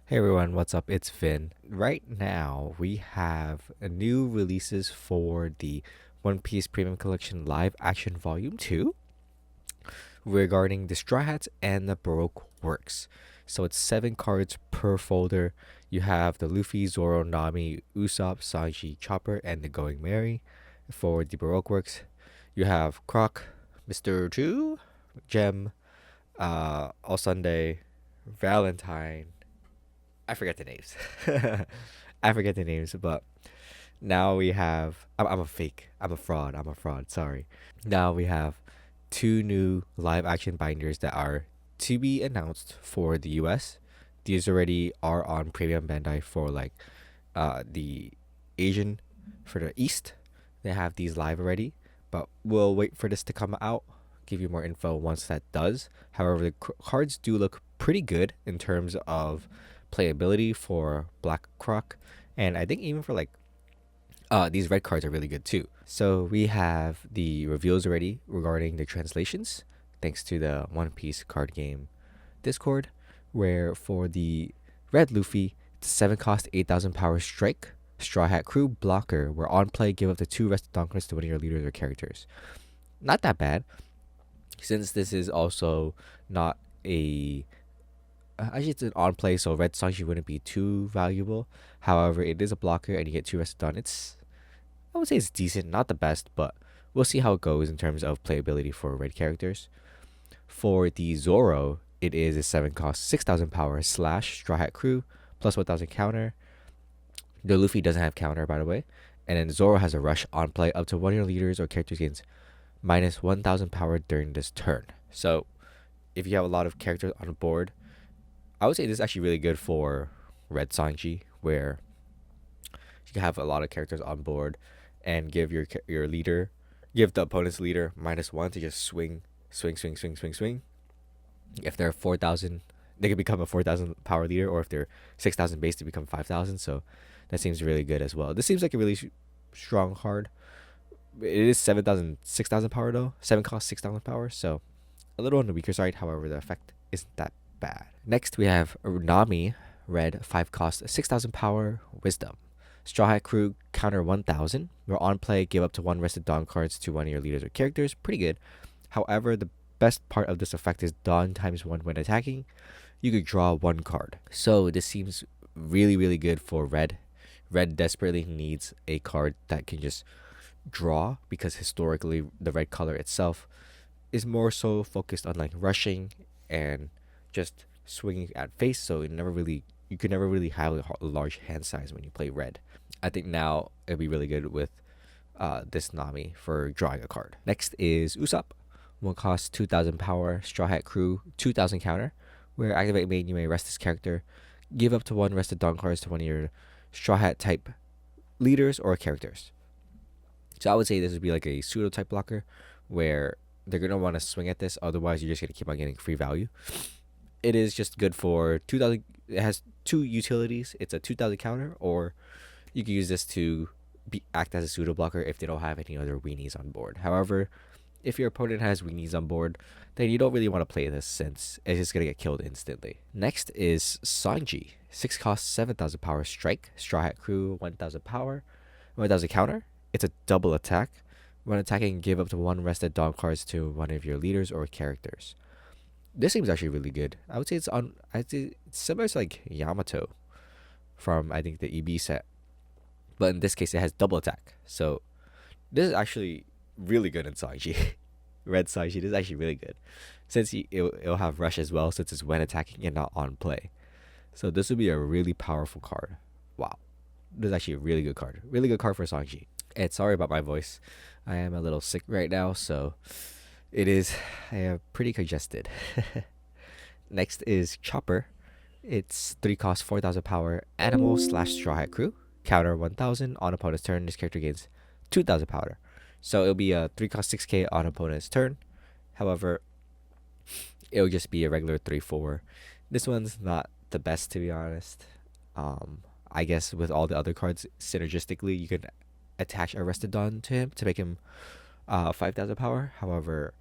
Hey everyone, what's up? It's Vin. Right now, we have a new releases for the One Piece Premium Collection Live Action Volume 2 regarding the Straw Hats and the Baroque works. So it's 7 cards per folder. You have the Luffy, Zoro, Nami, Usopp, Sanji, Chopper, and the Going Merry. For the Baroque works, you have Croc, Mr. Two, Gem, All Sunday, Valentine, I forget the names. I forget the names, but now we have. I'm a fake. I'm a fraud. I'm a fraud. Sorry. Now we have 2 new live action binders that are to be announced for the US. These already are on Premium Bandai for like the Asian for the East. They have these live already, but we'll wait for this to come out. Give you more info once that does. However, the cards do look pretty good in terms of playability for Black Croc, and I think even for like these red cards are really good too. So we have the reveals already regarding the translations, thanks to the One Piece card game Discord, where for the red Luffy, it's 7 cost, 8,000 power strike, Straw Hat Crew blocker, where on play give up to 2 rested donkeys to one of your leaders or characters. Not that bad, since this is also not a actually, it's an on play, so red Sanji wouldn't be too valuable. However, it is a blocker, and you get 2 rested on. I would say it's decent, not the best, but we'll see how it goes in terms of playability for red characters. For the Zoro, it is a 7 cost, 6,000 power slash Straw Hat Crew plus 1,000 counter. The Luffy doesn't have counter, by the way, and then Zoro has a rush on play up to one of your leaders or characters gains minus 1,000 power during this turn. So if you have a lot of characters on board, I would say this is actually really good for Red Sanji, where you can have a lot of characters on board and give your leader, give the opponent's leader -1 to just swing, swing, swing, swing, swing, swing. If they're 4,000, they can become a 4,000 power leader, or if they're 6,000 base, to become 5,000. So that seems really good as well. This seems like a really strong card. It is 7,000, 6,000 power though. 7 cost, 6,000 power, so a little on the weaker side. However, the effect isn't that bad. Next, we have Nami, red, 5 cost, 6,000 power, wisdom. Straw Hat Crew, counter 1,000. Where on play, give up to 1 rested Dawn cards to one of your leaders or characters. Pretty good. However, the best part of this effect is Dawn ×1 when attacking. You could draw 1 card. So this seems really, really good for red. Red desperately needs a card that can just draw, because historically the red color itself is more so focused on like rushing and just swinging at face, so you can never really have a large hand size when you play red. I think now it'd be really good with this Nami for drawing a card. Next is Usopp, 1 cost, 2,000 power, Straw Hat Crew, 2,000 counter. Where activate main, you may rest this character, give up to 1 rested Dawn cards to one of your Straw Hat type leaders or characters. So I would say this would be like a pseudo type blocker, where they're gonna want to swing at this. Otherwise, you're just gonna keep on getting free value. It is just good for 2,000. It has 2 utilities. It's a 2,000 counter, or you can use this to act as a pseudo blocker if they don't have any other weenies on board. However, if your opponent has weenies on board, then you don't really want to play this, since it's just gonna get killed instantly. Next is Sanji, 6 cost, 7,000 power strike, Straw Hat Crew, 1,000 power, 1,000 counter. It's a double attack. When attacking, give up to 1 rested Dawn cards to one of your leaders or characters. This seems actually really good. I would say it's similar to like Yamato from, I think, the EB set, but in this case it has double attack. So this is actually really good in Sanji. Red Sanji, this is actually really good, since it'll have rush as well, since it's when attacking and not on play. So this would be a really powerful card. Wow, this is actually a really good card. Really good card for Sanji. And sorry about my voice. I am a little sick right now, so I am pretty congested. Next is Chopper. It's 3 cost, 4,000 power, animal slash Straw Hat Crew. Counter 1,000 on opponent's turn. This character gains 2,000 power. So it'll be a 3 cost, 6k on opponent's turn. However, it'll just be a regular 3/4. This one's not the best, to be honest. I guess with all the other cards, synergistically, you can attach a rested Dawn to him to make him 5,000 power. However,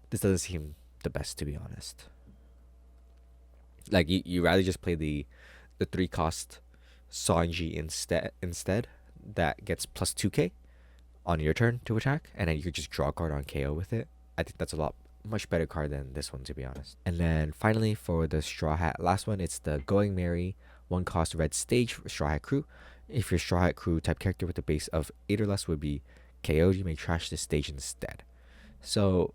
this doesn't seem the best, to be honest. Like you rather just play the the 3 cost Sanji instead that gets plus 2k on your turn to attack, and then you could just draw a card on KO with it. I think that's a lot much better card than this one, to be honest. And then finally for the Straw Hat last one, it's the Going Merry 1 cost red stage Straw Hat crew. If your Straw Hat crew type character with a base of 8 or less would be KO'd, you may trash this stage instead. So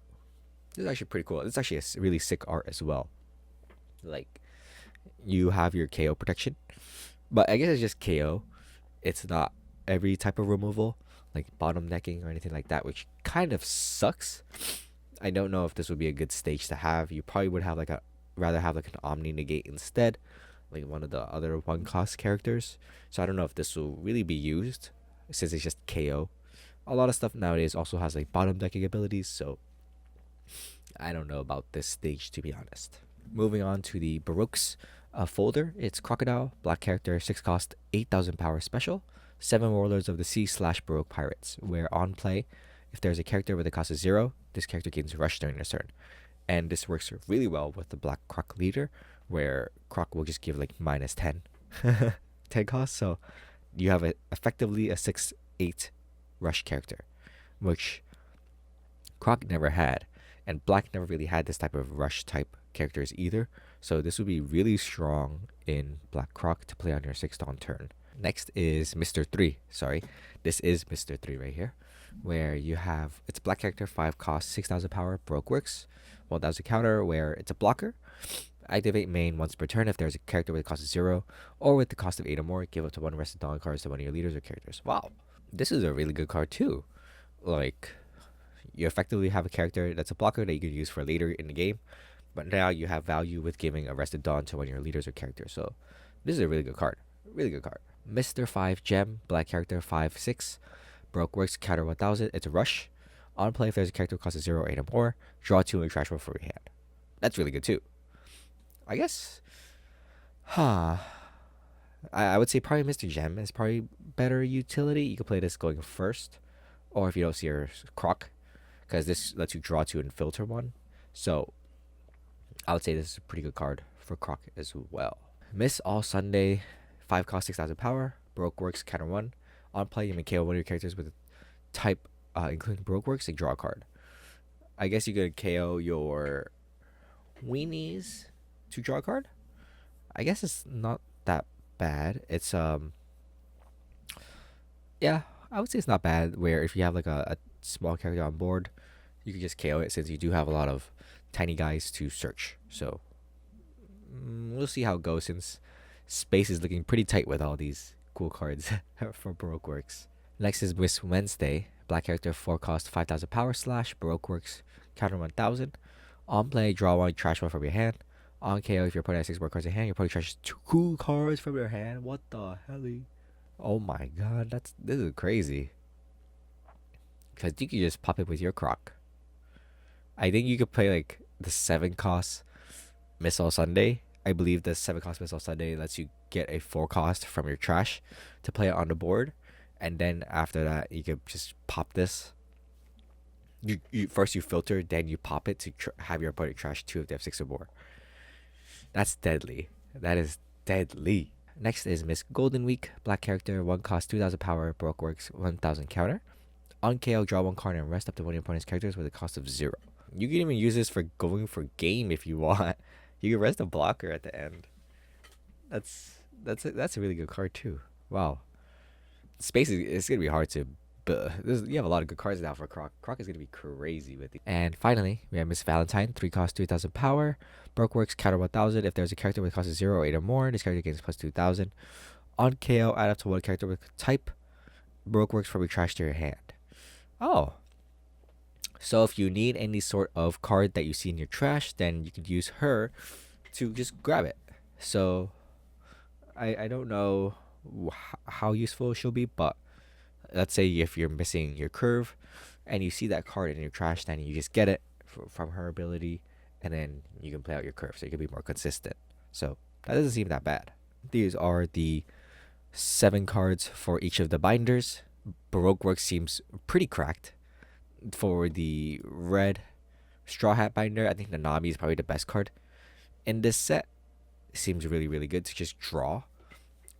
this is actually pretty cool. It's actually a really sick art as well. Like, you have your KO protection, but I guess it's just KO. It's not every type of removal, like bottom necking or anything like that, which kind of sucks. I don't know if this would be a good stage to have. You probably would have rather have like an Omni Negate instead, like one of the other 1 cost characters. So I don't know if this will really be used since it's just KO. A lot of stuff nowadays also has like bottom decking abilities, so I don't know about this stage, to be honest. Moving on to the Baroques folder, it's Crocodile, black character, 6 cost, 8,000 power special, 7 Warlords of the Sea / Baroque Pirates, where on play, if there's a character with a cost of 0, this character gains rush during their turn. And this works really well with the black Croc leader, where Croc will just give like minus 10 10 cost, so you have effectively a 6/8 rush character, which Croc never had, and black never really had this type of rush type characters either. So this would be really strong in black Croc to play on your 6th on turn. Next is Mr. 3. Sorry, this is Mr. 3 right here, where you have it's a black character, 5 cost, 6,000 power, Baroque works. Well, that's a counter where it's a blocker. Activate main once per turn if there's a character with a cost of 0 or with the cost of 8 or more. Give up to 1 rested dawn cards to one of your leaders or characters. Wow, this is a really good card too. Like, you effectively have a character that's a blocker that you can use for later in the game, but now you have value with giving a rested dawn to one of your leaders or characters. So this is a really good card. Really good card. Mr. 5 Gem, black character, 5/6. Baroque works, counter 1000. It's a rush. On play, if there's a character with cost of 0 or 8 or more, draw 2 and trash one for your hand. That's really good too. I guess, I would say probably Mr. Gem is probably better utility. You could play this going first, or if you don't see your Croc, because this lets you draw 2 and filter 1. So I would say this is a pretty good card for Croc as well. Miss All Sunday, 5 cost, 6,000 power. Baroque works, counter 1. On play, you may KO one of your characters with a type, including Baroque works, and draw a card. I guess you could KO your weenies to draw a card. I guess it's not that bad. It's yeah, I would say it's not bad. Where if you have like a small character on board, you can just KO it since you do have a lot of tiny guys to search. So we'll see how it goes since space is looking pretty tight with all these cool cards for Baroque works. Next is Miss Wednesday, black character, 4 cost, 5,000 power / Baroque works, counter 1,000. On play, draw 1, trash 1 from your hand. On KO, if your opponent has 6 more cards in hand, your opponent trashes 2 cool cards from your hand. What the hell? Oh my god, this is crazy. Because you can just pop it with your Croc. I think you could play like the 7 cost Missile Sunday. I believe the 7 cost Missile Sunday lets you get a 4 cost from your trash to play it on the board. And then after that, you could just pop this. You first you filter, then you pop it to have your opponent trash 2 if they have 6 or more. That's deadly. That is deadly. Next is Miss Golden Week, black character, 1 cost, 2,000 power, Baroque works, 1,000 counter. On KO, draw 1 card and rest up to one of your opponent's characters with a cost of 0. You can even use this for going for game if you want. You can rest a blocker at the end. That's a really good card too. Wow. Space it's gonna be hard to. You have a lot of good cards now for Croc. Croc is gonna be crazy with it. And finally, we have Miss Valentine, 3 cost, 3,000 power. Baroque works, counter 1,000. If there's a character with cost of 0 or 8 or more, this character gains plus 2,000. On KO, add up to 1 character with type. Baroque works from your trash to your hand. Oh. So if you need any sort of card that you see in your trash, then you could use her to just grab it. So I don't know how useful she'll be, but let's say if you're missing your curve and you see that card in your trash, then you just get it from her ability, and then you can play out your curve, so you can be more consistent. So that doesn't seem that bad. These are the 7 cards for each of the binders. Baroque works seems pretty cracked. For the red Straw Hat binder, I think the Nami is probably the best card in this set. It seems really, really good to just draw.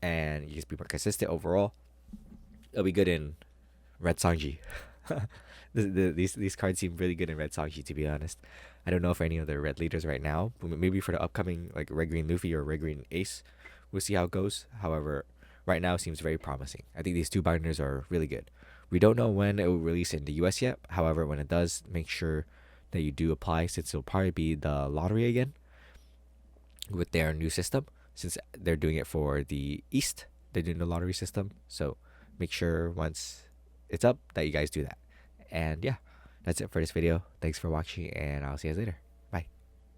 and you just be more consistent overall, it'll be good in Red Sangji. These cards seem really good in Red Sangji, to be honest. I don't know if any of the red leaders right now, but maybe for the upcoming like Red Green Luffy or Red Green Ace, we'll see how it goes. However, right now seems very promising. I think these two binders are really good. We don't know when it will release in the US yet. However, when it does, make sure that you do apply, since it'll probably be the lottery again with their new system. Since they're doing it for the East, they're doing the lottery system. So make sure once it's up that you guys do that. And yeah, that's it for this video. Thanks for watching, and I'll see you guys later.